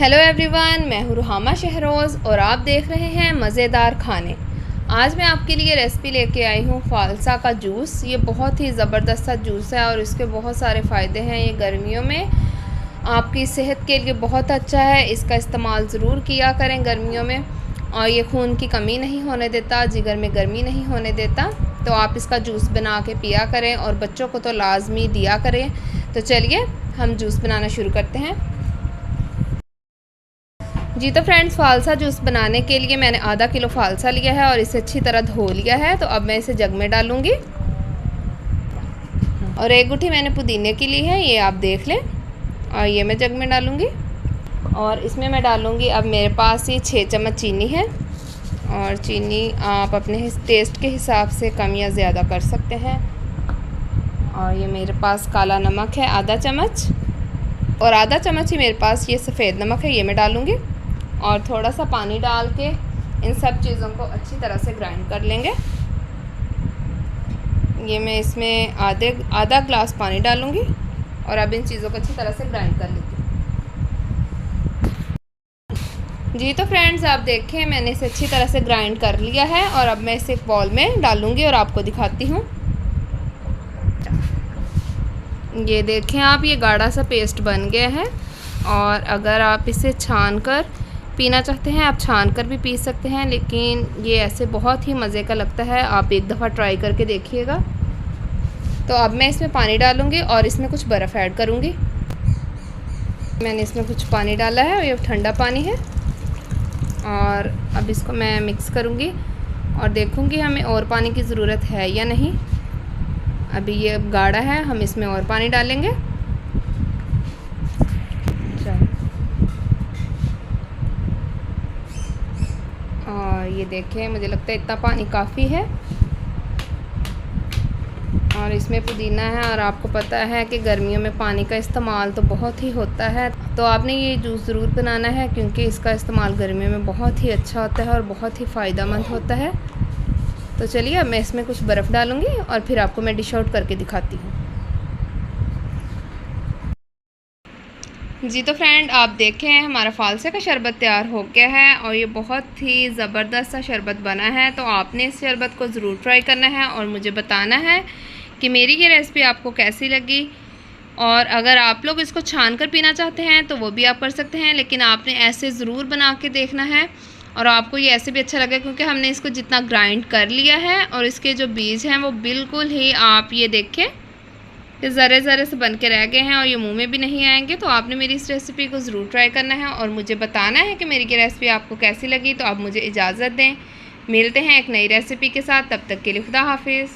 Hello everyone, मैं हूँ Ruhamah Shahroz और आप देख रहे हैं मज़ेदार खाने। आज मैं आपके लिए रेसिपी लेके आई हूँ फ़ालसा का जूस। ये बहुत ही ज़बरदस्त सा जूस है और इसके बहुत सारे फ़ायदे हैं। ये गर्मियों में आपकी सेहत के लिए बहुत अच्छा है। इसका इस्तेमाल ज़रूर किया करें गर्मियों में। और ये खून की कमी नहीं होने देता, जिगर में गर्मी नहीं होने देता। तो आप इसका जूस बना के पिया करें और बच्चों को तो लाजमी दिया करें। तो चलिए हम जूस बनाना शुरू करते हैं। जी तो फ्रेंड्स, फ़ालसा जूस बनाने के लिए मैंने आधा किलो फ़ालसा लिया है और इसे अच्छी तरह धो लिया है। तो अब मैं इसे जग में डालूँगी और एक गुठी मैंने पुदीने की ली है, ये आप देख लें। और ये मैं जग में डालूँगी और इसमें मैं डालूँगी, अब मेरे पास ये 6 चम्मच चीनी है। और चीनी आप अपने टेस्ट के हिसाब से कम या ज़्यादा कर सकते हैं। और ये मेरे पास काला नमक है आधा चम्मच, और आधा चम्मच ही मेरे पास ये सफ़ेद नमक है, ये मैं डालूँगी। और थोड़ा सा पानी डाल के इन सब चीज़ों को अच्छी तरह से ग्राइंड कर लेंगे। ये मैं इसमें आधा ग्लास पानी डालूँगी और अब इन चीज़ों को अच्छी तरह से ग्राइंड कर लेती हूँ। जी तो फ्रेंड्स, आप देखें मैंने इसे अच्छी तरह से ग्राइंड कर लिया है और अब मैं इसे एक बाउल में डालूँगी और आपको दिखाती हूँ। ये देखें आप, ये गाढ़ा सा पेस्ट बन गया है। और अगर आप इसे छान कर पीना चाहते हैं, आप छान कर भी पी सकते हैं, लेकिन ये ऐसे बहुत ही मज़े का लगता है। आप एक दफ़ा ट्राई करके देखिएगा। तो अब मैं इसमें पानी डालूँगी और इसमें कुछ बर्फ़ ऐड करूँगी। मैंने इसमें कुछ पानी डाला है और ये ठंडा पानी है। और अब इसको मैं मिक्स करूँगी और देखूँगी हमें और पानी की ज़रूरत है या नहीं। अभी ये गाढ़ा है, हम इसमें और पानी डालेंगे। और ये देखें, मुझे लगता है इतना पानी काफ़ी है। और इसमें पुदीना है और आपको पता है कि गर्मियों में पानी का इस्तेमाल तो बहुत ही होता है। तो आपने ये जूस ज़रूर बनाना है क्योंकि इसका इस्तेमाल गर्मियों में बहुत ही अच्छा होता है और बहुत ही फ़ायदेमंद होता है। तो चलिए अब मैं इसमें कुछ बर्फ़ डालूँगी और फिर आपको मैं डिश आउट करके दिखाती हूँ। जी तो फ्रेंड, आप देखें हमारा फ़ालसे का शरबत तैयार हो गया है और ये बहुत ही ज़बरदस्त सा शरबत बना है। तो आपने इस शरबत को ज़रूर ट्राई करना है और मुझे बताना है कि मेरी ये रेसिपी आपको कैसी लगी। और अगर आप लोग इसको छान कर पीना चाहते हैं तो वो भी आप कर सकते हैं, लेकिन आपने ऐसे ज़रूर बना के देखना है। और आपको ये ऐसे भी अच्छा लगेगा क्योंकि हमने इसको जितना ग्राइंड कर लिया है और इसके जो बीज हैं वो बिल्कुल ही, आप ये देखें, ये ज़रे ज़रे से बन के रह गए हैं और ये मुंह में भी नहीं आएंगे। तो आपने मेरी इस रेसिपी को ज़रूर ट्राई करना है और मुझे बताना है कि मेरी ये रेसिपी आपको कैसी लगी। तो आप मुझे इजाज़त दें, मिलते हैं एक नई रेसिपी के साथ। तब तक के लिए खुदा हाफिज़।